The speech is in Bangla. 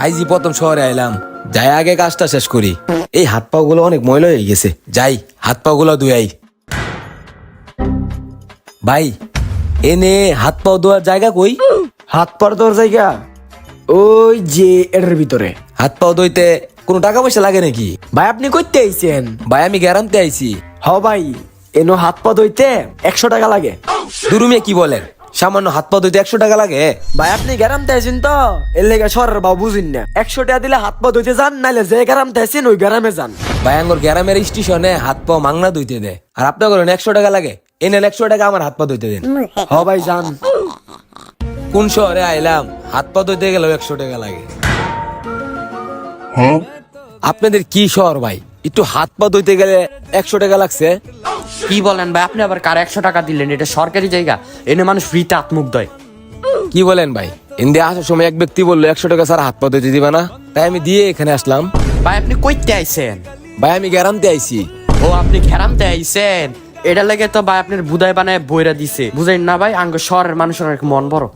আইজি প্রথম শহরে আইলাম, যাই আগে কাজটা শেষ করি। এই হাত পা গুলো অনেক ময়লা হয়ে গেছে, যাই হাত পা গুলো ধুয়াই। ভাই এনে হাত পা ধোয়ার জায়গা কই? হাত পর তোর জায়গা ওই যে এটার ভিতরে। হাত পা ধুইতে কোনো টাকা পয়সা লাগে নাকি? ভাই আপনি কইতে আইছেন? ভাই আমি গ্যারান্টি আইছি। হ ভাই, এনো হাত পা ধুইতে 100 টাকা লাগে। দুরুমিয়া কি বলেন, সামান্য হাত পা ধুইতে 100 টাকা লাগে? ভাই আপনি গ্যারামতে আছেন তো, এর লেগে সরের বাবু বুঝিন না। 100 টাকা দিলে হাত পা ধুইতে যান, নাইলে যে গ্যারামতে আছেন ওই গ্যারামে যান। ভাই আঙ্গুর গ্রামের স্টেশনে হাত পা মাংনা ধুইতে দেয়, আর আপনার করেন 100 টাকা লাগে। এনে 100 টাকা আমার হাত পা ধুইতে দেন। হ ভাই যান। কোন শহরে আইলাম, হাত পা ধুইতে গেলেও 100 টাকা লাগে। আপনাদের কি শহর ভাই, একটু হাত পা ধুইতে গেলে 100 টাকা লাগছে? কি বলেন ভাই, আপনি আবার কার 100 টাকা দিলেন? এটা সরকারি জায়গা, এনে মানুষ ফ্রিতে আত্মুখ দেয়। কি বলেন ভাই, ইন্ডিয়া আসার সময় এক ব্যক্তি বললো 100 টাকা স্যার হাত পা ধুইতে দিবা না, তাই আমি দিয়ে এখানে আসলাম। ভাই আপনি কইতে আইছেন? ভাই আমি গ্যারান্টি আইছি। ও আপনি ঘেরামতে আইছেন, এটা লেগে তো ভাই আপনার বুদায় বানায় বইরা দিছে, বুঝেন না ভাই? আঙ্গ শহরের মানুষের অনেক মন বড়।